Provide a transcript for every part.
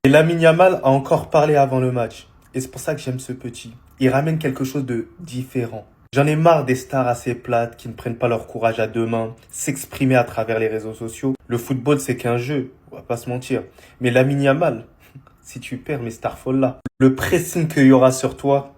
Et Lamine Yamal a encore parlé avant le match. Et c'est pour ça que j'aime ce petit. Il ramène quelque chose de différent. J'en ai marre des stars assez plates qui ne prennent pas leur courage à deux mains, s'exprimer à travers les réseaux sociaux. Le football, c'est qu'un jeu, on va pas se mentir. Mais Lamine Yamal, si tu perds, mais Starfall là. Le pressing qu'il y aura sur toi,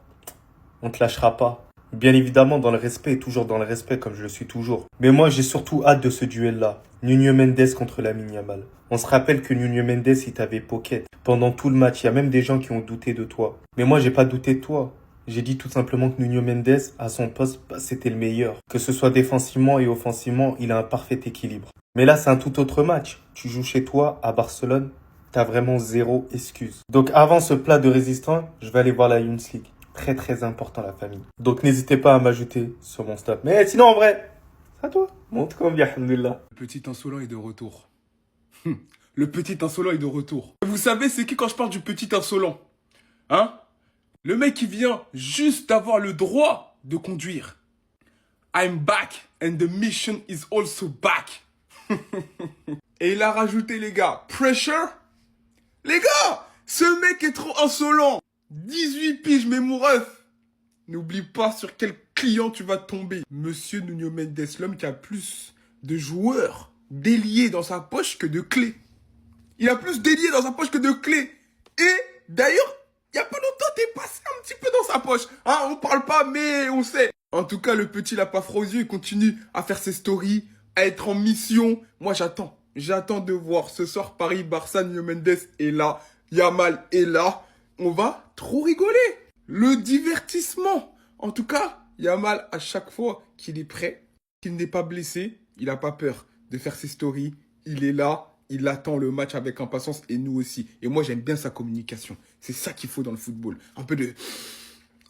on te lâchera pas. Bien évidemment, dans le respect, et toujours dans le respect, comme je le suis toujours. Mais moi, j'ai surtout hâte de ce duel-là. Nuno Mendes contre Lamine Yamal. On se rappelle que Nuno Mendes, il t'avait pocket. Pendant tout le match, il y a même des gens qui ont douté de toi. Mais moi, j'ai pas douté de toi. J'ai dit tout simplement que Nuno Mendes, à son poste, c'était le meilleur. Que ce soit défensivement et offensivement, il a un parfait équilibre. Mais là, c'est un tout autre match. Tu joues chez toi, à Barcelone, t'as vraiment zéro excuse. Donc avant ce plat de résistant, je vais aller voir la Younes League. Très très important la famille. Donc n'hésitez pas à m'ajouter sur mon stop. Mais sinon en vrai, c'est à toi. Monte combien, alhamdoulilah. Le petit insolent est de retour. Le petit insolent est de retour. Vous savez, c'est qui quand je parle du petit insolent? Hein? Le mec qui vient juste d'avoir le droit de conduire. I'm back and the mission is also back. Et il a rajouté, les gars, pressure. Les gars, ce mec est trop insolent. 18 piges, mais mon ref. N'oublie pas sur quel client tu vas tomber. Monsieur Nuno Mendes, l'homme qui a plus de joueurs déliés dans sa poche que de clés. Il a plus déliés dans sa poche que de clés. Et d'ailleurs, il y a pas longtemps, t'es passé un petit peu dans sa poche. Hein, on parle pas, mais on sait. En tout cas, le petit, il a pas froid aux yeux. Il continue à faire ses stories, à être en mission. Moi, j'attends. J'attends de voir. Ce soir, Paris-Barça, Nuno Mendes est là. Yamal est là. On va trop rigoler. Le divertissement. En tout cas, Yamal, à chaque fois qu'il est prêt, qu'il n'est pas blessé, il n'a pas peur de faire ses stories. Il est là. Il attend le match avec impatience et nous aussi. Et moi, j'aime bien sa communication. C'est ça qu'il faut dans le football. Un peu de...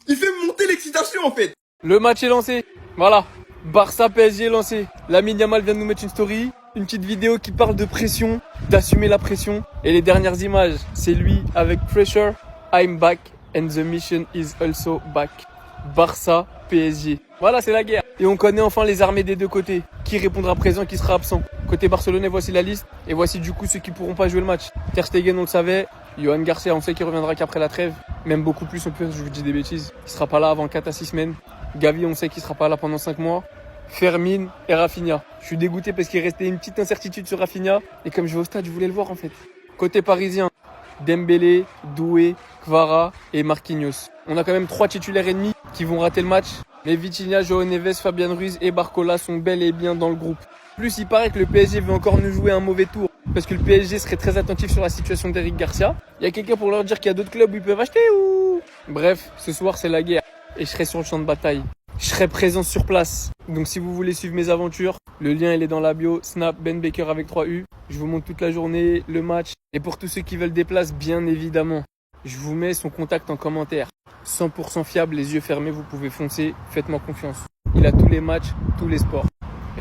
Il fait monter l'excitation, en fait. Le match est lancé. Voilà. Barça PSG est lancé. Lamine Yamal vient de nous mettre une story. Une petite vidéo qui parle de pression, d'assumer la pression. Et les dernières images, c'est lui avec pressure. I'm back and the mission is also back. Barça PSG. Voilà, c'est la guerre. Et on connaît enfin les armées des deux côtés. Qui répondra présent, qui sera absent. Côté barcelonais, voici la liste. Et voici du coup ceux qui pourront pas jouer le match. Ter Stegen, on le savait. Johan Garcia, on sait qu'il reviendra qu'après la trêve. Même beaucoup plus, on peut, je vous dis des bêtises. Il sera pas là avant 4 à 6 semaines. Gavi, on sait qu'il sera pas là pendant 5 mois. Fermin et Rafinha. Je suis dégoûté parce qu'il restait une petite incertitude sur Rafinha. Et comme je vais au stade, je voulais le voir en fait. Côté parisien, Dembélé, Doué, Kvara et Marquinhos. On a quand même 3 titulaires ennemis qui vont rater le match. Mais Vitinha, João Neves, Fabian Ruiz et Barcola sont bel et bien dans le groupe. Plus, il paraît que le PSG veut encore nous jouer un mauvais tour. Parce que le PSG serait très attentif sur la situation d'Eric Garcia. Il y a quelqu'un pour leur dire qu'il y a d'autres clubs où ils peuvent acheter ou... Bref, ce soir c'est la guerre. Et je serai sur le champ de bataille. Je serai présent sur place. Donc si vous voulez suivre mes aventures, le lien il est dans la bio. Snap Ben Baker avec 3 U. Je vous montre toute la journée, le match. Et pour tous ceux qui veulent des places, bien évidemment, je vous mets son contact en commentaire. 100% fiable, les yeux fermés, vous pouvez foncer. Faites-moi confiance. Il a tous les matchs, tous les sports.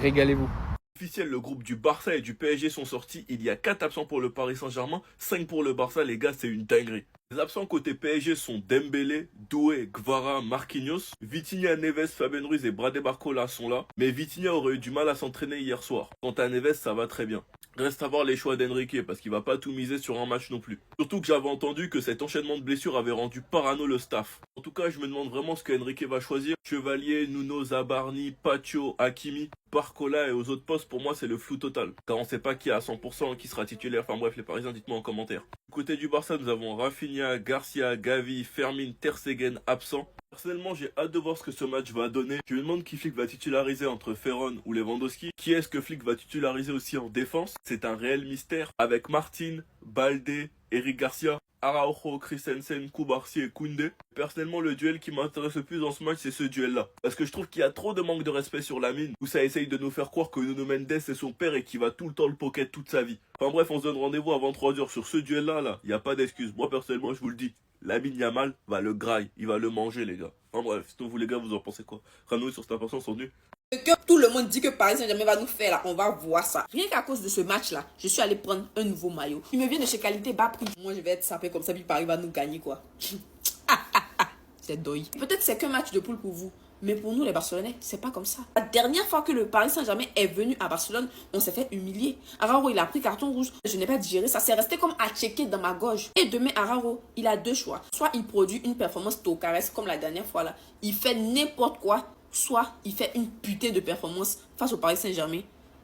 Régalez-vous. Officiel, le groupe du Barça et du PSG sont sortis. Il y a 4 absents pour le Paris Saint-Germain, 5 pour le Barça. Les gars, c'est une dinguerie. Les absents côté PSG sont Dembélé, Doué, Kvara, Marquinhos. Vitinha, Neves, Fabian Ruiz et Bradé Barcola sont là. Mais Vitinha aurait eu du mal à s'entraîner hier soir. Quant à Neves, ça va très bien. Reste à voir les choix d'Enrique parce qu'il va pas tout miser sur un match non plus. Surtout que j'avais entendu que cet enchaînement de blessures avait rendu parano le staff. En tout cas, je me demande vraiment ce que Enrique va choisir. Chevalier, Nuno, Zabarni, Pacho, Hakimi, Barcola et aux autres postes, pour moi c'est le flou total. Car on sait pas qui est à 100%, qui sera titulaire. Enfin bref, les Parisiens, dites-moi en commentaire. Du côté du Barça, nous avons Rafinha, Garcia, Gavi, Fermin, Ter Stegen absents. Personnellement, j'ai hâte de voir ce que ce match va donner. Je me demande qui Flick va titulariser entre Ferron ou Lewandowski. Qui est-ce que Flick va titulariser aussi en défense? C'est un réel mystère. Avec Martin, Balde, Eric Garcia, Araujo, Christensen, Koubarsi et Koundé. Personnellement, le duel qui m'intéresse le plus dans ce match, c'est ce duel-là. Parce que je trouve qu'il y a trop de manque de respect sur Lamine, où ça essaye de nous faire croire que Nuno Mendes est son père et qu'il va tout le temps le pocket toute sa vie. Enfin bref, on se donne rendez-vous avant 3h sur ce duel-là, il n'y a pas d'excuse. Moi, personnellement, je vous le dis, Lamine Yamal va le graille, il va le manger, les gars. Enfin bref, sinon vous les gars, vous en pensez quoi? Rano sur cette information sont venus. Que tout le monde dit que Paris Saint-Germain va nous faire là, on va voir ça. Rien qu'à cause de ce match là, je suis allé prendre un nouveau maillot. Il me vient de chez Qualité bas prix. Moi je vais être sapé comme ça, puis Paris va nous gagner quoi. C'est doy. Peut-être c'est qu'un match de poule pour vous, Mais pour nous, les Barcelonais, c'est pas comme ça. La dernière fois que le Paris Saint-Germain est venu à Barcelone, on s'est fait humilier. Araujo, il a pris carton rouge. Je n'ai pas digéré ça. C'est resté comme à checker dans ma gorge. Et demain, Araujo, il a deux choix. Soit il produit une performance tocaresse comme la dernière fois là. Il fait n'importe quoi. Soit il fait une putain de performance face au Paris Saint-Germain.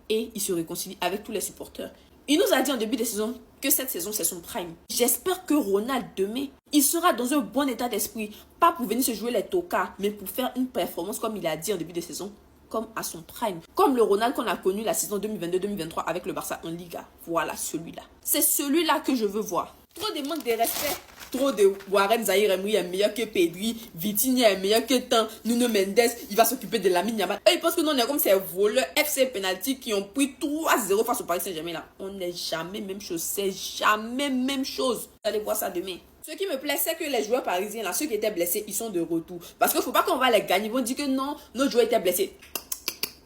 Et il se réconcilie avec tous les supporters. Il nous a dit en début de saison que cette saison, c'est son prime. J'espère que Ronald, demain, il sera dans un bon état d'esprit. Pas pour venir se jouer les tocards, mais pour faire une performance, comme il a dit en début de saison, comme à son prime. Comme le Ronald qu'on a connu la saison 2022-2023 avec le Barça en Liga. Voilà celui-là. C'est celui-là que je veux voir. Trop de manque de respect. Trop de Warren Zahir Emery est meilleur que Pedri, Vitinha est meilleur que Tan, Nuno Mendes, il va s'occuper de Lamine Yamal. Et ils pensent que nous on est comme ces voleurs FC Penalty qui ont pris 3-0 face au Paris Saint-Germain là. On n'est jamais même chose, c'est jamais même chose. Allez voir ça demain. Ce qui me plaît, c'est que les joueurs parisiens là, ceux qui étaient blessés, ils sont de retour. Parce qu'il ne faut pas qu'on va les gagner. Ils vont dire que non, nos joueurs étaient blessés.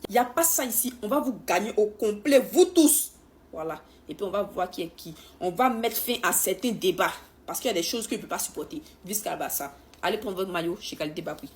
Il n'y a pas ça ici. On va vous gagner au complet, vous tous. Voilà. Et puis on va voir qui est qui. On va mettre fin à certains débats. Parce qu'il y a des choses que je ne peux pas supporter. Visca Barça. Allez prendre votre maillot chez Qualité Bas Prix.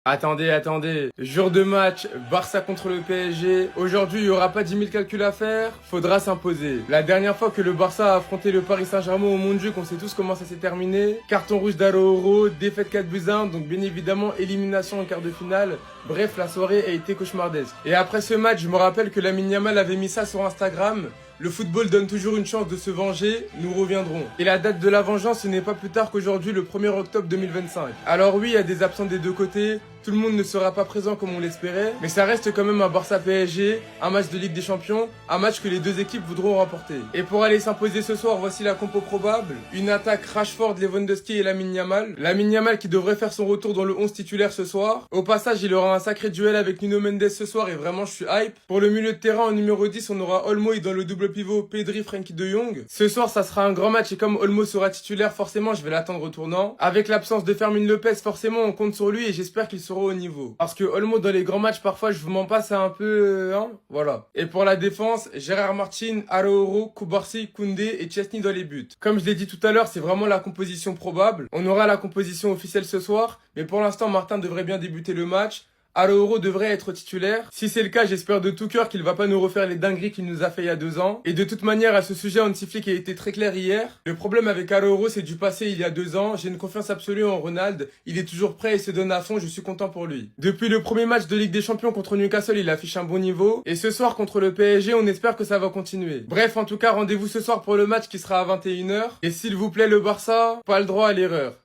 Attendez. Jour de match, Barça contre le PSG. Aujourd'hui, il n'y aura pas 10 000 calculs à faire. Faudra s'imposer. La dernière fois que le Barça a affronté le Paris Saint-Germain au Montjuic, on sait tous comment ça s'est terminé. Carton rouge d'Araujo, défaite 4-1, donc bien évidemment élimination en quart de finale. Bref, la soirée a été cauchemardesque. Et après ce match, je me rappelle que Lamine Yamal avait mis ça sur Instagram. Le football donne toujours une chance de se venger, nous reviendrons. Et la date de la vengeance, ce n'est pas plus tard qu'aujourd'hui, le 1er octobre 2025. Alors oui, il y a des absents des deux côtés, tout le monde ne sera pas présent comme on l'espérait, mais ça reste quand même un Barça-PSG, un match de Ligue des Champions, un match que les deux équipes voudront remporter. Et pour aller s'imposer ce soir, voici la compo probable. Une attaque Rashford, Lewandowski et Lamine Yamal. Lamine Yamal qui devrait faire son retour dans le 11 titulaire ce soir. Au passage, il aura un sacré duel avec Nuno Mendes ce soir et vraiment je suis hype. Pour le milieu de terrain, en numéro 10, on aura Olmo dans le double pivot Pedri, Frenkie de Jong. Ce soir, ça sera un grand match et comme Olmo sera titulaire, forcément, je vais l'attendre au tournant. Avec l'absence de Fermin Lopez, forcément, on compte sur lui et j'espère qu'il sera au niveau. Parce que Olmo, dans les grands matchs, parfois, je vous mens pas, c'est un peu... voilà. Et pour la défense, Gérard Martin, Araujo, Cubarsí, Koundé et Chesney dans les buts. Comme je l'ai dit tout à l'heure, c'est vraiment la composition probable. On aura la composition officielle ce soir, mais pour l'instant, Martin devrait bien débuter le match. Araujo devrait être titulaire. Si c'est le cas, j'espère de tout cœur qu'il va pas nous refaire les dingueries qu'il nous a fait il y a 2 ans. Et de toute manière, à ce sujet, Hansi Flick a été très clair hier. Le problème avec Araujo, c'est du passé il y a 2 ans. J'ai une confiance absolue en Ronald. Il est toujours prêt et se donne à fond. Je suis content pour lui. Depuis le premier match de Ligue des Champions contre Newcastle, il affiche un bon niveau. Et ce soir, contre le PSG, on espère que ça va continuer. Bref, en tout cas, rendez-vous ce soir pour le match qui sera à 21 h. Et s'il vous plaît, le Barça, pas le droit à l'erreur.